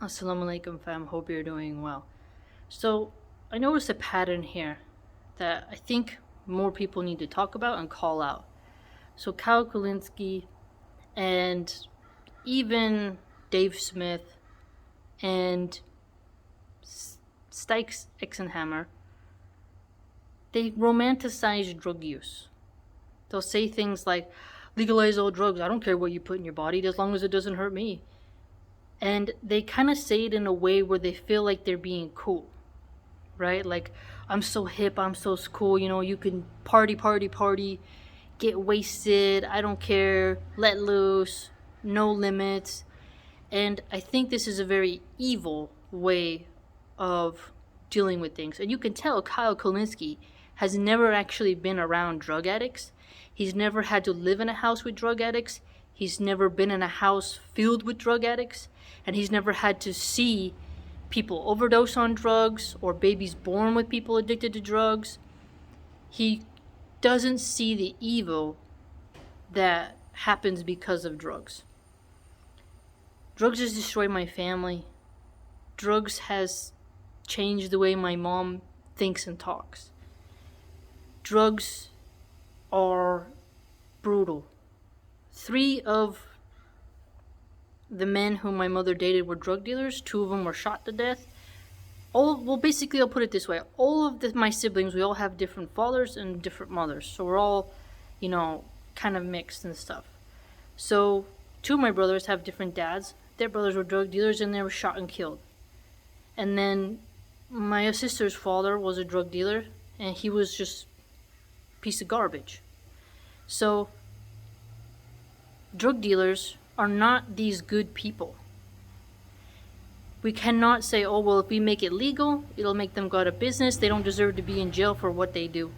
Assalamu alaikum fam, hope you're doing well. So I noticed a pattern here that I think more people need to talk about and call out. So Kyle Kulinski and even Dave Smith and Stykes Exenhammer, they romanticize drug use. They'll say things like, legalize all drugs, I don't care what you put in your body as long as it doesn't hurt me. And they kind of say it in a way where they feel like they're being cool, right? Like, I'm so hip, I'm so cool, you can party, get wasted, I don't care, let loose, no limits. And I think this is a very evil way of dealing with things. And you can tell Kyle Kulinski has never actually been around drug addicts. He's never had to live in a house with drug addicts. He's never been in a house filled with drug addicts. And he's never had to see people overdose on drugs or babies born with people addicted to drugs. He doesn't see the evil that happens because of drugs. Drugs has destroyed my family. Drugs has changed the way my mom thinks and talks. Drugs are brutal. 3 of the men whom my mother dated were drug dealers. 2 of them were shot to death. Basically, I'll put it this way. All of my siblings, we all have different fathers and different mothers. So we're all, kind of mixed and stuff. So 2 of my brothers have different dads. Their brothers were drug dealers and they were shot and killed. And then my sister's father was a drug dealer and he was just a piece of garbage. So drug dealers are not these good people. We cannot say, oh, well, if we make it legal, it'll make them go out of business. They don't deserve to be in jail for what they do.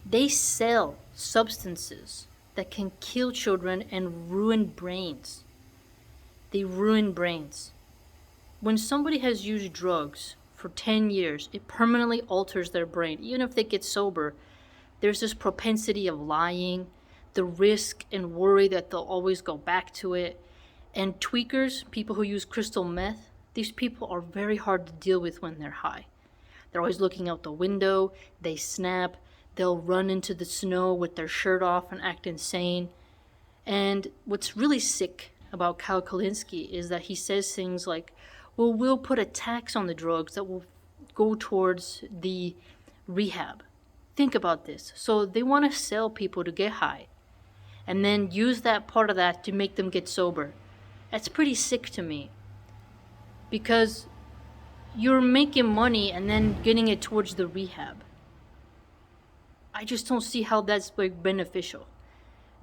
They sell substances that can kill children and ruin brains. They ruin brains. When somebody has used drugs for 10 years, it permanently alters their brain. Even if they get sober, there's this propensity of lying, the risk and worry that they'll always go back to it. And tweakers, people who use crystal meth, these people are very hard to deal with when they're high. They're always looking out the window, they snap, they'll run into the snow with their shirt off and act insane. And what's really sick about Kyle Kulinski is that he says things like, well, we'll put a tax on the drugs that will go towards the rehab. Think about this. So they want to sell people to get high and then use that part of that to make them get sober. That's pretty sick to me because you're making money and then getting it towards the rehab. I just don't see how that's beneficial.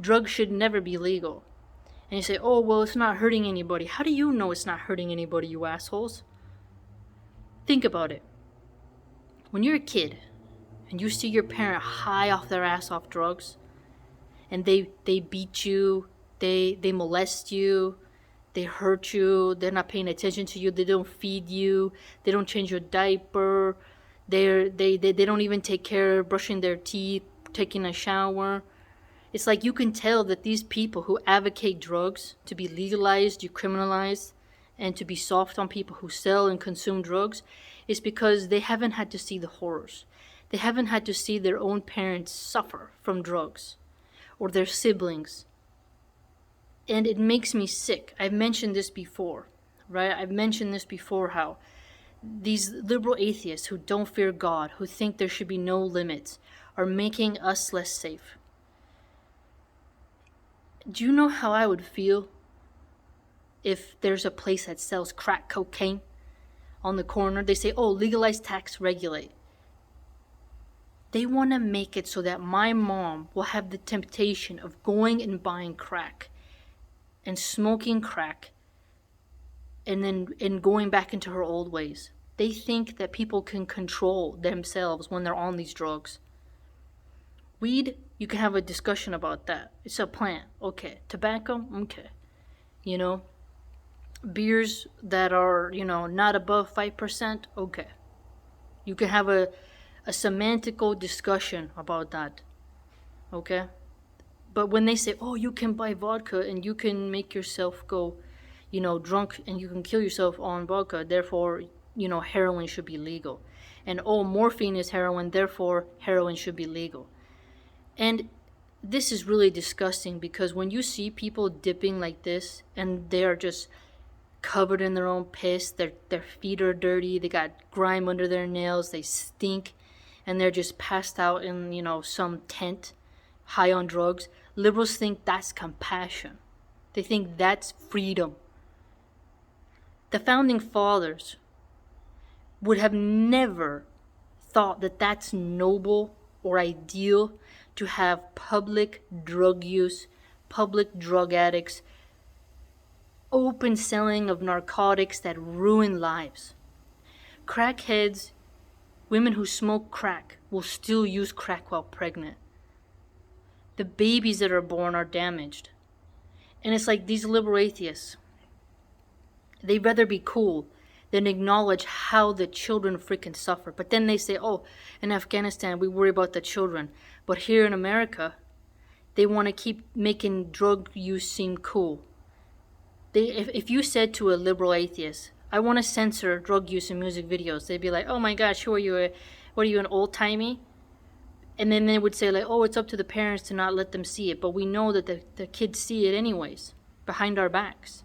Drugs should never be legal. And you say, oh, well, it's not hurting anybody. How do you know it's not hurting anybody, you assholes? Think about it. When you're a kid and you see your parent high off their ass off drugs, and they beat you, they molest you, they hurt you, they're not paying attention to you, they don't feed you, they don't change your diaper, they don't even take care of brushing their teeth, taking a shower. It's like you can tell that these people who advocate drugs to be legalized, decriminalized, and to be soft on people who sell and consume drugs is because they haven't had to see the horrors. They haven't had to see their own parents suffer from drugs or their siblings. And it makes me sick. I've mentioned this before, right? I've mentioned this before, how these liberal atheists who don't fear God, who think there should be no limits, are making us less safe. Do you know how I would feel if there's a place that sells crack cocaine on the corner? They say, oh, legalize, tax, regulate. They want to make it so that my mom will have the temptation of going and buying crack and smoking crack and going back into her old ways. They think that people can control themselves when they're on these drugs. Weed, you can have a discussion about that. It's a plant. Okay. Tobacco? Okay. Beers that are, not above 5%? Okay. You can have a semantical discussion about that. Okay? But when they say, oh, you can buy vodka and you can make yourself go, drunk and you can kill yourself on vodka, therefore, heroin should be legal. And morphine is heroin, therefore heroin should be legal. And this is really disgusting, because when you see people dipping like this and they're just covered in their own piss, their feet are dirty, they got grime under their nails, they stink, and they're just passed out in, some tent, high on drugs, liberals think that's compassion. They think that's freedom. The founding fathers would have never thought that that's noble or ideal, to have public drug use, public drug addicts, open selling of narcotics that ruin lives. Crackheads, women who smoke crack, will still use crack while pregnant. The babies that are born are damaged. And it's like these liberal atheists, they'd rather be cool than acknowledge how the children freaking suffer. But then they say, in Afghanistan, we worry about the children. But here in America, they want to keep making drug use seem cool. If you said to a liberal atheist, I want to censor drug use in music videos, they'd be like, oh my gosh, what are you, an old-timey? And then they would say like, it's up to the parents to not let them see it. But we know that the kids see it anyways, behind our backs.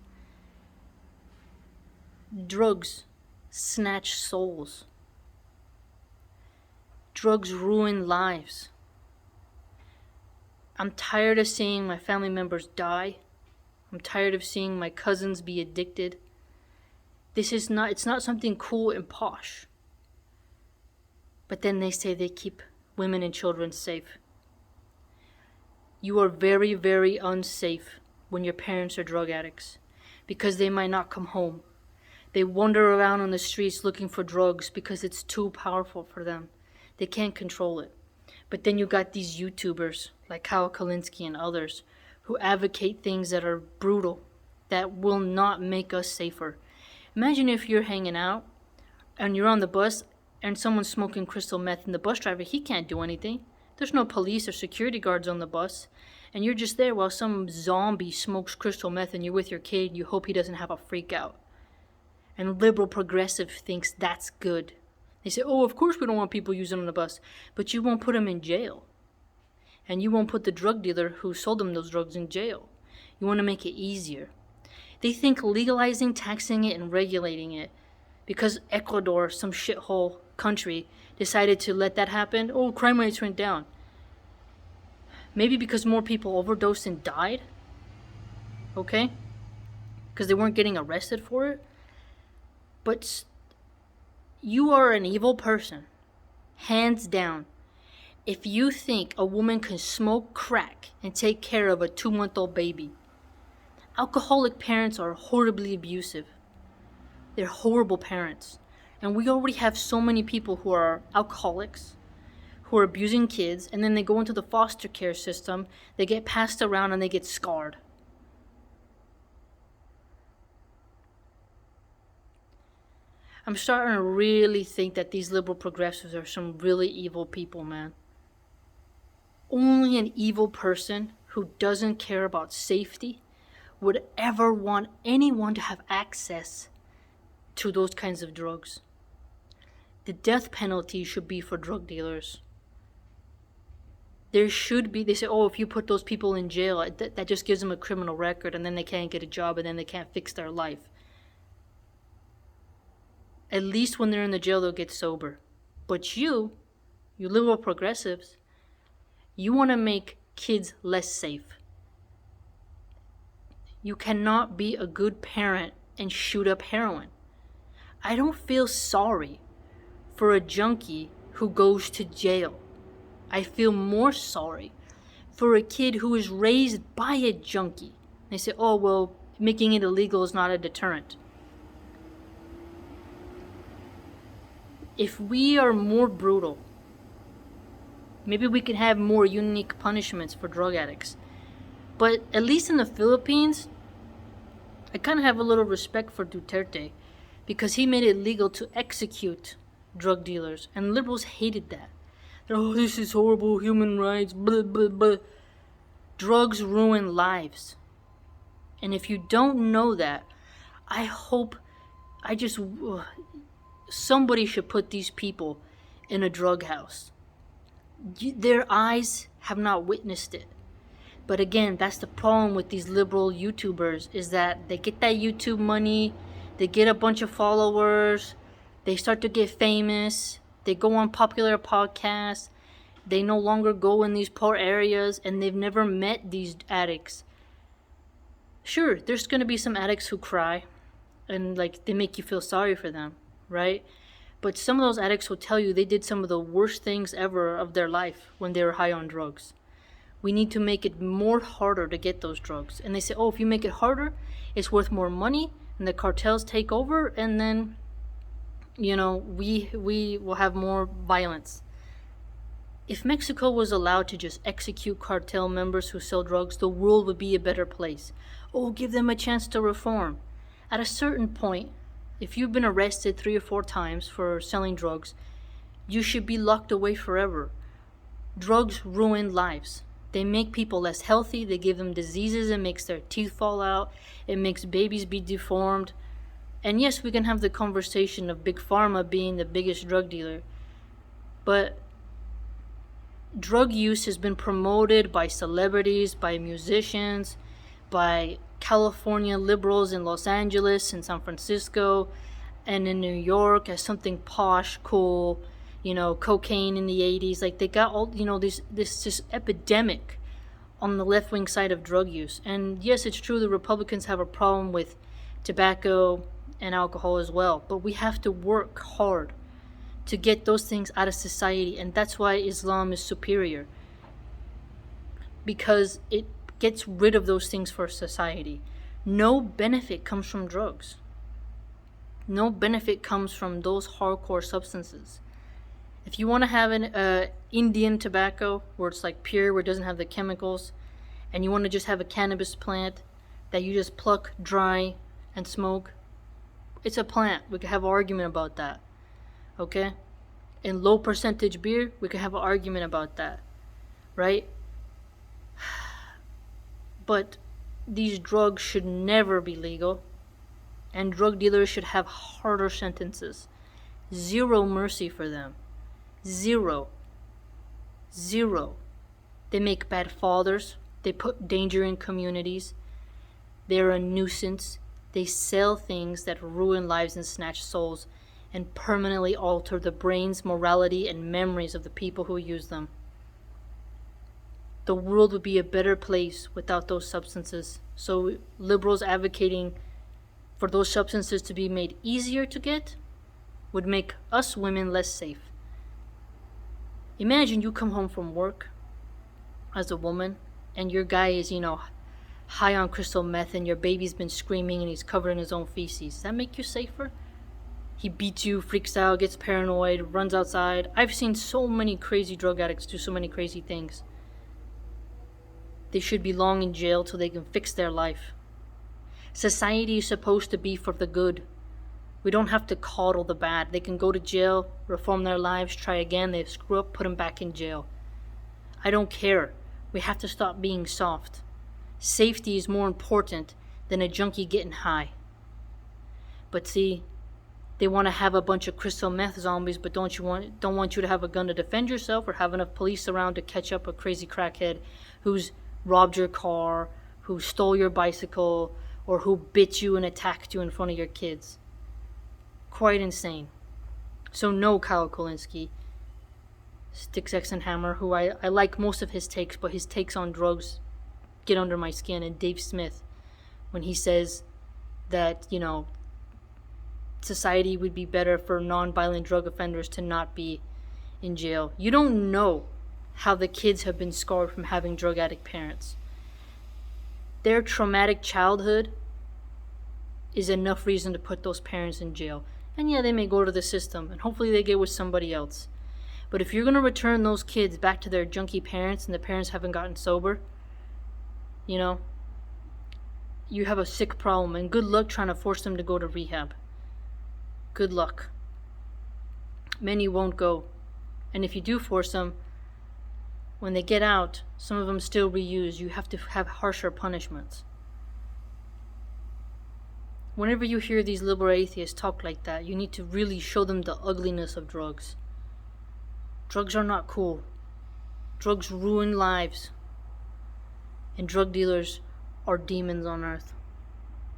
Drugs snatch souls. Drugs ruin lives. I'm tired of seeing my family members die. I'm tired of seeing my cousins be addicted. It's not something cool and posh. But then they say they keep women and children safe. You are very, very unsafe when your parents are drug addicts, because they might not come home. They wander around on the streets looking for drugs because it's too powerful for them. They can't control it. But then you got these YouTubers like Kyle Kalinske and others who advocate things that are brutal, that will not make us safer. Imagine if you're hanging out and you're on the bus and someone's smoking crystal meth, and the bus driver, he can't do anything. There's no police or security guards on the bus. And you're just there while some zombie smokes crystal meth and you're with your kid and you hope he doesn't have a freak out. And liberal progressive thinks that's good. They say, of course we don't want people using on the bus. But you won't put them in jail. And you won't put the drug dealer who sold them those drugs in jail. You want to make it easier. They think legalizing, taxing it, and regulating it, because Ecuador, some shithole country, decided to let that happen, crime rates went down. Maybe because more people overdosed and died? Okay? Because they weren't getting arrested for it? But you are an evil person, hands down, if you think a woman can smoke crack and take care of a 2-month-old baby. Alcoholic parents are horribly abusive. They're horrible parents. And we already have so many people who are alcoholics, who are abusing kids, and then they go into the foster care system, they get passed around, and they get scarred. I'm starting to really think that these liberal progressives are some really evil people, man. Only an evil person who doesn't care about safety would ever want anyone to have access to those kinds of drugs. The death penalty should be for drug dealers. There should be, they say, if you put those people in jail, that just gives them a criminal record, and then they can't get a job, and then they can't fix their life. At least when they're in the jail, they'll get sober. But you liberal progressives, you want to make kids less safe. You cannot be a good parent and shoot up heroin. I don't feel sorry for a junkie who goes to jail. I feel more sorry for a kid who is raised by a junkie. They say, making it illegal is not a deterrent. If we are more brutal, maybe we can have more unique punishments for drug addicts. But at least in the Philippines, I kind of have a little respect for Duterte, because he made it legal to execute drug dealers, and liberals hated that. This is horrible, human rights, blah, blah, blah. Drugs ruin lives. And if you don't know that, I hope, I just, somebody should put these people in a drug house. Their eyes have not witnessed it. But again, that's the problem with these liberal YouTubers, is that they get that YouTube money, they get a bunch of followers, they start to get famous, they go on popular podcasts, they no longer go in these poor areas, and they've never met these addicts. Sure, there's going to be some addicts who cry, and like they make you feel sorry for them, right? But some of those addicts will tell you they did some of the worst things ever of their life when they were high on drugs. We need to make it more harder to get those drugs. And they say, oh, if you make it harder, it's worth more money, and the cartels take over, and then, we will have more violence. If Mexico was allowed to just execute cartel members who sell drugs, the world would be a better place. Oh, give them a chance to reform. At a certain point, if you've been arrested 3 or 4 times for selling drugs, you should be locked away forever. Drugs ruin lives. They make people less healthy, they give them diseases, it makes their teeth fall out, it makes babies be deformed. And yes, we can have the conversation of Big Pharma being the biggest drug dealer, but drug use has been promoted by celebrities, by musicians, by California liberals in Los Angeles and San Francisco and in New York as something posh, cool, cocaine in the 80s. Like they got all, this epidemic on the left-wing side of drug use. And yes, it's true the Republicans have a problem with tobacco and alcohol as well, but we have to work hard to get those things out of society, and that's why Islam is superior, because it gets rid of those things for society. No benefit comes from drugs. No benefit comes from those hardcore substances. If you want to have an Indian tobacco where it's like pure, where it doesn't have the chemicals, and you want to just have a cannabis plant that you just pluck dry and smoke, it's a plant. We could have an argument about that. Okay? In low percentage beer, we could have an argument about that. Right? But these drugs should never be legal, and drug dealers should have harder sentences. Zero mercy for them. Zero. They make bad fathers. They put danger in communities. They're a nuisance. They sell things that ruin lives and snatch souls and permanently alter the brains, morality, and memories of the people who use them. The world would be a better place without those substances. So liberals advocating for those substances to be made easier to get would make us women less safe. Imagine you come home from work as a woman and your guy is, high on crystal meth and your baby's been screaming and he's covered in his own feces. Does that make you safer? He beats you, freaks out, gets paranoid, runs outside. I've seen so many crazy drug addicts do so many crazy things. They should be long in jail till they can fix their life. Society is supposed to be for the good. We don't have to coddle the bad. They can go to jail, reform their lives, try again. They screw up, put them back in jail. I don't care. We have to stop being soft. Safety is more important than a junkie getting high. But see, they want to have a bunch of crystal meth zombies, but don't want you to have a gun to defend yourself or have enough police around to catch up a crazy crackhead who's robbed your car, who stole your bicycle, or who bit you and attacked you in front of your kids. Quite insane. So no, Kyle Kulinski, Sticks, X, and Hammer, who I like most of his takes, but his takes on drugs get under my skin. And Dave Smith, when he says that, society would be better for non-violent drug offenders to not be in jail. You don't know how the kids have been scarred from having drug addict parents. Their traumatic childhood is enough reason to put those parents in jail. And yeah, they may go to the system, and hopefully they get with somebody else. But if you're going to return those kids back to their junkie parents and the parents haven't gotten sober, you have a sick problem, and good luck trying to force them to go to rehab. Good luck. Many won't go. And if you do force them, when they get out, some of them still reuse. You have to have harsher punishments. Whenever you hear these liberal atheists talk like that, you need to really show them the ugliness of drugs. Drugs are not cool. Drugs ruin lives. And drug dealers are demons on earth.